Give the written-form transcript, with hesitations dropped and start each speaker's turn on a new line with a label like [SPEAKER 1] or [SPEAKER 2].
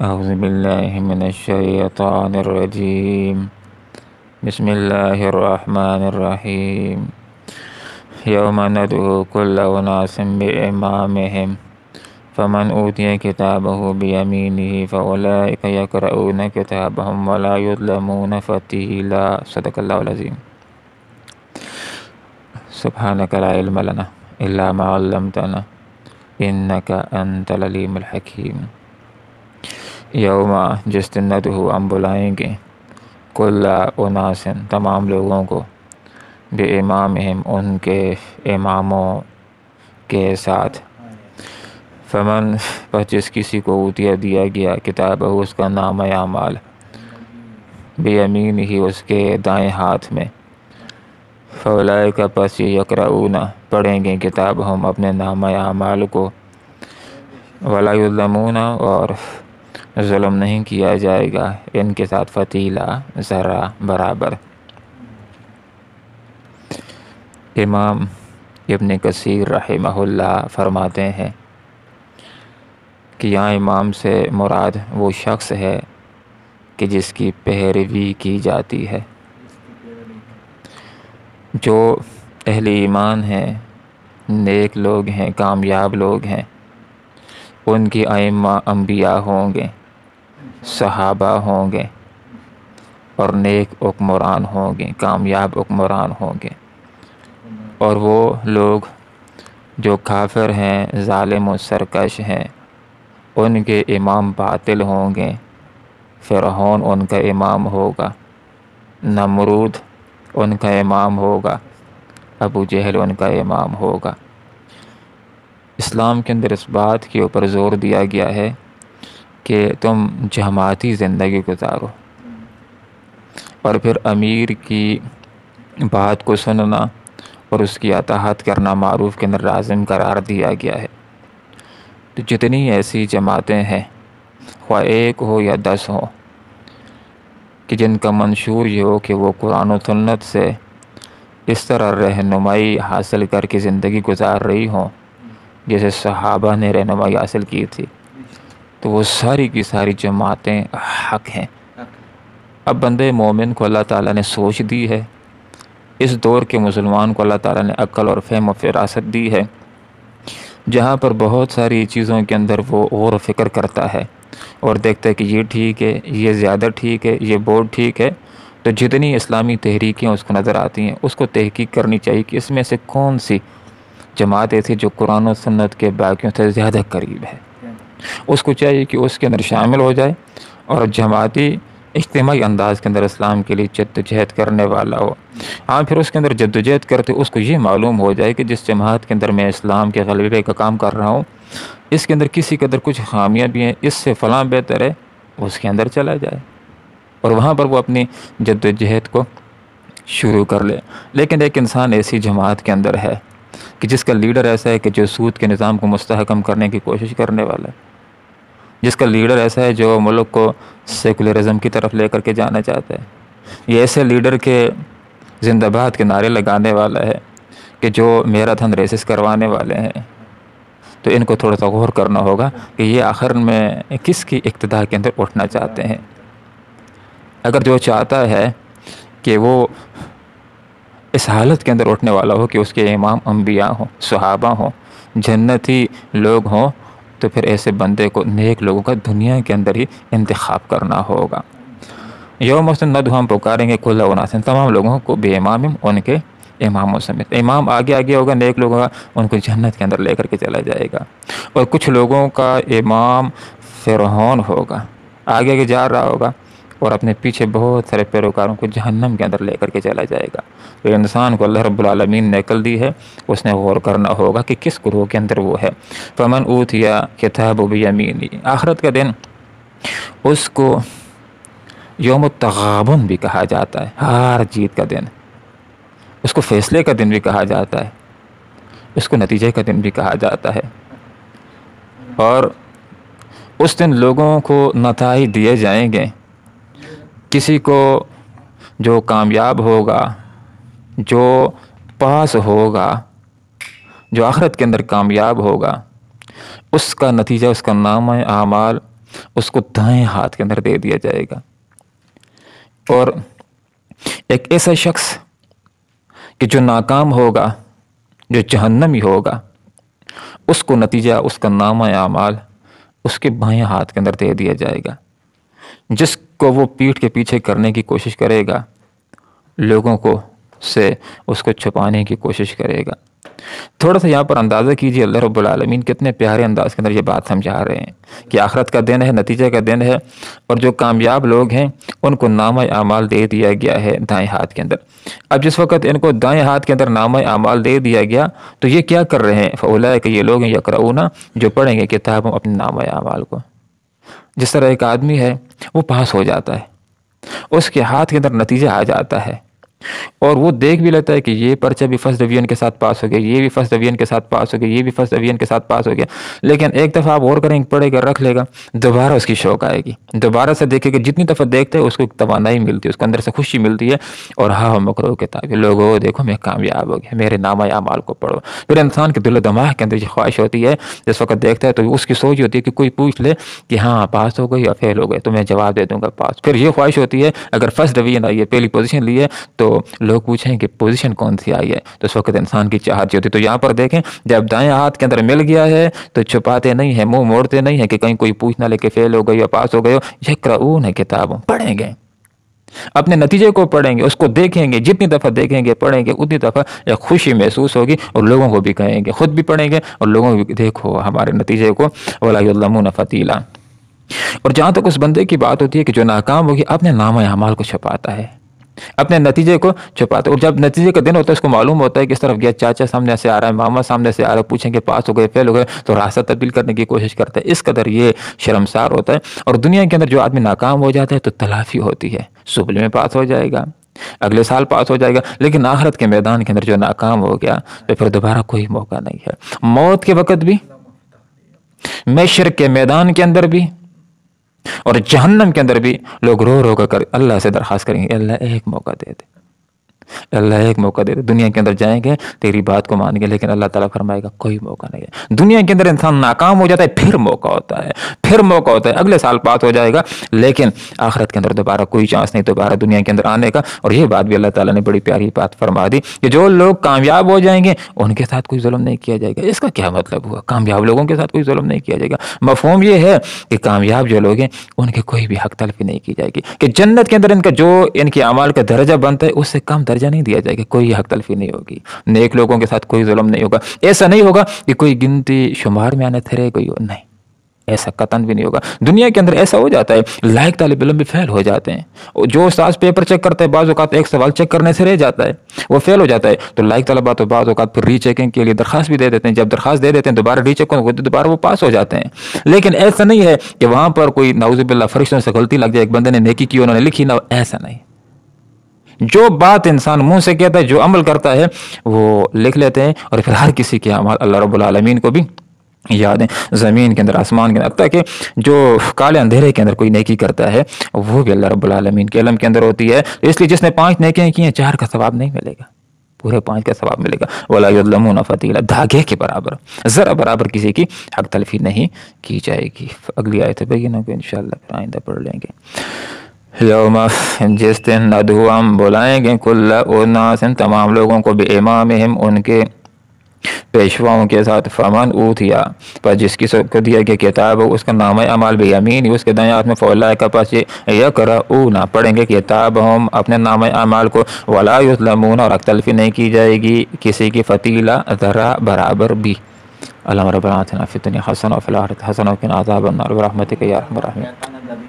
[SPEAKER 1] أعوذ بالله من الشيطان الرجيم. بسم الله الرحمن الرحيم. يوم ندعو كل أناس بإمامهم فمن أوتي كتابه بيمينه فأولئك يقرؤون كتابهم ولا يظلمون فتيلا. صدق الله العظيم. سبحانك لا علم لنا إلا ما علمتنا إنك أنت العليم الحكيم. یوم جس دن ندعو ہم بلائیں گے کل اناس تمام لوگوں کو بے امامہم ان کے اماموں کے ساتھ فمن پس جس کسی کو اوتیا دیا گیا کتاب اس کا نام اعمال بیمین ہی اس کے دائیں ہاتھ میں فاولئک پس یقرؤون پڑھیں گے کتاب ہم اپنے نام اعمال کو ولا یظلمون اور ظلم نہیں کیا جائے گا ان کے ساتھ فتیلا ذرا برابر۔ امام ابن کثیر رحمہ اللہ فرماتے ہیں کہ یہاں امام سے مراد وہ شخص ہے کہ جس کی پیروی کی جاتی ہے۔ جو اہل ایمان ہیں، نیک لوگ ہیں، کامیاب لوگ ہیں، ان کی ائمہ انبیاء ہوں گے، صحابہ ہوں گے اور نیک حکمران ہوں گے، کامیاب حکمران ہوں گے۔ اور وہ لوگ جو کافر ہیں، ظالم و سرکش ہیں، ان کے امام باطل ہوں گے۔ فرعون ان کا امام ہوگا، نمرود ان کا امام ہوگا، ابو جہل ان کا امام ہوگا۔ اسلام کے اندر اس بات کے اوپر زور دیا گیا ہے کہ تم جماعتی زندگی گزارو، اور پھر امیر کی بات کو سننا اور اس کی اطاعت کرنا معروف کے اندر لازم قرار دیا گیا ہے۔ تو جتنی ایسی جماعتیں ہیں، خواہ ایک ہو یا 10 ہو، کہ جن کا منشور یہ ہو کہ وہ قرآن و سنت سے اس طرح رہنمائی حاصل کر کے زندگی گزار رہی ہوں جیسے صحابہ نے رہنمائی حاصل کی تھی، تو وہ ساری کی ساری جماعتیں حق ہیں۔ اب بندے مومن کو اللہ تعالیٰ نے سوچ دی ہے، اس دور کے مسلمان کو اللہ تعالیٰ نے عقل اور فہم و فراست دی ہے، جہاں پر بہت ساری چیزوں کے اندر وہ غور و فکر کرتا ہے اور دیکھتا ہے کہ یہ ٹھیک ہے، یہ زیادہ ٹھیک ہے، یہ بہت ٹھیک ہے۔ تو جتنی اسلامی تحریکیں اس کو نظر آتی ہیں، اس کو تحقیق کرنی چاہیے کہ اس میں سے کون سی جماعت ایسی جو قرآن و سنت کے باقیوں سے زیادہ قریب ہے۔ اس کو چاہیے کہ اس کے اندر شامل ہو جائے اور جماعتی اجتماعی انداز کے اندر اسلام کے لیے جدوجہد کرنے والا ہو۔ ہاں، پھر اس کے اندر جدوجہد کرتے اس کو یہ معلوم ہو جائے کہ جس جماعت کے اندر میں اسلام کے غلبے کا کام کر رہا ہوں، اس کے اندر کسی کے اندر کچھ خامیاں بھی ہیں، اس سے فلاں بہتر ہے، اس کے اندر چلا جائے اور وہاں پر وہ اپنی جدوجہد کو شروع کر لے۔ لیکن ایک انسان ایسی جماعت کے اندر ہے کہ جس کا لیڈر ایسا ہے کہ جو سود کے نظام کو مستحکم کرنے کی کوشش کرنے والا ہے، جس کا لیڈر ایسا ہے جو ملک کو سیکولرزم کی طرف لے کر کے جانا چاہتا ہے، یہ ایسے لیڈر کے زندہ باد کے نعرے لگانے والا ہے کہ جو میراتھن ریسز کروانے والے ہیں، تو ان کو تھوڑا سا غور کرنا ہوگا کہ یہ آخر میں کس کی اقتداء کے اندر اٹھنا چاہتے ہیں۔ اگر جو چاہتا ہے کہ وہ اس حالت کے اندر اٹھنے والا ہو کہ اس کے امام انبیاء ہوں، صحابہ ہوں، جنتی لوگ ہوں، تو پھر ایسے بندے کو نیک لوگوں کا دنیا کے اندر ہی انتخاب کرنا ہوگا۔ یوم ندعو ہم پکاریں گے کل اناس تمام لوگوں کو بے امام ان کے اماموں سمیت۔ امام آگے آگے ہوگا نیک لوگوں کا، ان کو جنت کے اندر لے کر کے چلا جائے گا۔ اور کچھ لوگوں کا امام فرعون ہوگا، آگے آگے جا رہا ہوگا اور اپنے پیچھے بہت سارے پیروکاروں کو جہنم کے اندر لے کر کے چلا جائے گا۔ تو انسان کو اللہ رب العالمین نے عقل دی ہے، اس نے غور کرنا ہوگا کہ کس گروہ کے اندر وہ ہے۔ فمن اوتیا کتاب بیمینہ، آخرت کا دن اس کو یوم التغابن بھی کہا جاتا ہے، ہار جیت کا دن، اس کو فیصلے کا دن بھی کہا جاتا ہے، اس کو نتیجے کا دن بھی کہا جاتا ہے۔ اور اس دن لوگوں کو نتائج دیے جائیں گے، کسی کو جو کامیاب ہوگا، جو پاس ہوگا، جو آخرت کے اندر کامیاب ہوگا، اس کا نتیجہ، اس کا نامہ اعمال اس کو دائیں ہاتھ کے اندر دے دیا جائے گا. اور ایک ایسا شخص کہ جو ناکام ہوگا، جو جہنمی ہوگا، اس کو نتیجہ اس کا نامہ اعمال اس کے بائیں ہاتھ کے اندر دے دیا جائے گا. جس کو وہ پیٹھ کے پیچھے کرنے کی کوشش کرے گا، لوگوں کو سے اس کو چھپانے کی کوشش کرے گا. تھوڑا سا یہاں پر اندازہ کیجئے اللہ رب العالمین کتنے پیارے انداز کے اندر یہ بات سمجھا رہے ہیں کہ آخرت کا دن ہے، نتیجے کا دن ہے، اور جو کامیاب لوگ ہیں ان کو نامہ اعمال دے دیا گیا ہے دائیں ہاتھ کے اندر. اب جس وقت ان کو دائیں ہاتھ کے اندر نامہ اعمال دے دیا گیا تو یہ کیا کر رہے ہیں؟ فاولئک، یہ لوگ ہیں یقرؤون، جو پڑھیں گے کتابوں اپنے نامہ اعمال کو. جس طرح ایک آدمی ہے وہ پاس ہو جاتا ہے، اس کے ہاتھ کے اندر نتیجہ آ جاتا ہے، اور وہ دیکھ بھی لیتا ہے کہ یہ پرچہ بھی فرسٹ ڈویژن کے ساتھ پاس ہو گیا، یہ بھی فرسٹ ڈویژن کے ساتھ پاس ہو گیا، یہ بھی فرسٹ ڈویژن کے ساتھ پاس ہو گیا. لیکن ایک دفعہ آپ غور کریں، پڑھے گا، رکھ لے گا، دوبارہ اس کی شوق آئے گی، دوبارہ سے دیکھے گا. جتنی دفعہ دیکھتے ہیں اس کو ایک توانائی ملتی ہے، اس کو اندر سے خوشی ملتی ہے، اور ہاں مکرو کتاب، لوگوں دیکھو میں کامیاب ہو گیا، میرے نامہ اعمال کو پڑھو. پھر انسان کے دل و دماغ کے اندر یہ خواہش ہوتی ہے، جس وقت دیکھتا ہے تو اس کی سوچ ہوتی ہے کہ کوئی پوچھ لے کہ ہاں پاس ہو گئی یا فیل ہو گئے تو میں جواب دے دوں گا پاس. پھر یہ خواہش ہوتی ہے اگر فرسٹ ڈویژن آئی ہے، پہلی پوزیشن لی ہے، تو لوگ پوچھیں کہ پوزیشن کون سی آئی ہے، تو اس وقت انسان کی چاہت ہوتی ہے. تو یہاں پر دیکھیں، جب دائیں ہاتھ کے اندر مل گیا ہے تو چھپاتے نہیں ہیں، منہ موڑتے نہیں ہیں کہ کہیں کوئی پوچھ نہ لے کہ فیل ہو گئی یا پاس ہو گئے ہو. یقرؤون کتابوں، پڑھیں گے، اپنے نتیجے کو پڑھیں گے، اس کو دیکھیں گے، جتنی دفعہ دیکھیں گے پڑھیں گے اتنی دفعہ ایک خوشی محسوس ہوگی، اور لوگوں کو بھی کہیں گے، خود بھی پڑھیں گے اور لوگوں کو بھی دیکھو ہمارے نتیجے کو. ولا یظلمون فتیلا. اور جہاں تک اس بندے کی بات ہوتی ہے کہ جو ناکام ہوگی، اپنے نامہ اعمال کو چھپاتا ہے، اپنے نتیجے کو چھپاتا ہے. اور جب نتیجے کا دن ہوتا ہے اس کو معلوم ہوتا ہے کس طرف گیا، چاچا سامنے سے آ رہا ہے، ماما سامنے سے آ رہا ہے، پوچھیں کہ پاس ہو گئے فیل ہو گئے، تو راستہ تبدیل کرنے کی کوشش کرتا ہے. اس قدر یہ شرمسار ہوتا ہے. اور دنیا کے اندر جو آدمی ناکام ہو جاتا ہے تو تلافی ہوتی ہے، سبل میں پاس ہو جائے گا، اگلے سال پاس ہو جائے گا. لیکن آخرت کے میدان کے اندر جو ناکام ہو گیا تو پھر دوبارہ کوئی موقع نہیں ہے. موت کے وقت بھی، محشر کے میدان کے اندر بھی، اور جہنم کے اندر بھی لوگ رو رو کر اللہ سے درخواست کریں گے، اللہ ایک موقع دے دے، اللہ ایک موقع دے دے. دنیا کے اندر جائیں گے، تیری بات کو مانیں گے، لیکن اللہ تعالیٰ فرمائے گا کوئی موقع نہیں ہے. دنیا کے اندر انسان ناکام ہو جاتا ہے، پھر موقع ہوتا ہے، پھر موقع ہوتا ہے، اگلے سال پاس ہو جائے گا. لیکن آخرت کے اندر دوبارہ کوئی چانس نہیں دوبارہ دنیا کے اندر آنے کا. اور یہ بات بھی اللہ تعالیٰ نے بڑی پیاری بات فرما دی کہ جو لوگ کامیاب ہو جائیں گے ان کے ساتھ کوئی ظلم نہیں کیا جائے گا. اس کا کیا مطلب ہوا؟ کامیاب لوگوں کے ساتھ کوئی ظلم نہیں کیا جائے گا. مفہوم یہ ہے کہ کامیاب جو لوگ ہیں ان کے کوئی بھی حق تلفی نہیں کی جائے گی، کہ جنت کے اندر ان کا جو ان کے اعمال کا درجہ بنتا ہے اس سے کم درجہ نہیں دیا جائے گا، کوئی حق تلفی نہیں ہوگی. نیک لوگوں کے ساتھ کوئی ظلم نہیں ہوگا. ایسا نہیں ہوگا کہ کوئی گنتی شمار میں آنے تھرے گئی ہو، نہیں، ایسا قطعاً بھی نہیں ہوگا. دنیا کے اندر ایسا ہو جاتا ہے، لائق طالب علم بھی فیل ہو جاتے ہیں. جو استاذ پیپر چیک کرتا ہے بعض اوقات ایک سوال چیک کرنے سے رہ جاتا ہے، وہ فیل ہو جاتا ہے، تو لائق طلبہ تو بعض اوقات پھر ری چیکنگ کے لیے درخواست بھی دے دیتے ہیں. جب درخواست دے دیتے ہیں دوبارہ ری چیک دوبارہ وہ پاس ہو جاتے ہیں. لیکن ایسا نہیں ہے کہ وہاں پر کوئی نعوذ باللہ فرشتوں سے غلطی لگ جائے، ایک بندے نے نیکی کی انہوں نے لکھی نہ، ایسا نہیں. جو بات انسان منہ سے کہتا ہے، جو عمل کرتا ہے وہ لکھ لیتے ہیں. اور پھر ہر کسی کے اعمال اللہ رب العالمین کو بھی یاد ہیں، زمین کے اندر، آسمان کے اندر، تاکہ جو کالے اندھیرے کے اندر کوئی نیکی کرتا ہے وہ بھی اللہ رب العالمین کے علم کے اندر ہوتی ہے. اس لیے جس نے 5 نیکیاں کی ہیں 4 کا ثواب نہیں ملے گا، پورے 5 کا ثواب ملے گا. ولا یظلمون فتیلا، دھاگے کے برابر، ذرا برابر کسی کی حق تلفی نہیں کی جائے گی. اگلی آیت بینہ کو انشاءاللہ پھر آئندہ پڑھ لیں گے. یوم، جس دن ندعو، ہم بلائیں گے، کل اناس، تمام لوگوں کو، بامامہم، ان کے پیشواؤں کے ساتھ. فمن اوتیا، پر جس کی کو دیا گیا کتاب اس کا نامہ اعمال بیمین، اس کے دائیں ہاتھ میں، فاولئک، پس یقرؤون، پڑھیں گے کتابہم، اپنے نامہ اعمال کو. ولا یظلمون، اور حق تلفی نہیں کی جائے گی کسی کی فتیلا، ذرا برابر بھی. اللہم ربنا آتنا فی الدنیا حسنہ وفی الآخرۃ حسنہ وقنا عذاب النار برحمتک یا ارحم الراحمین.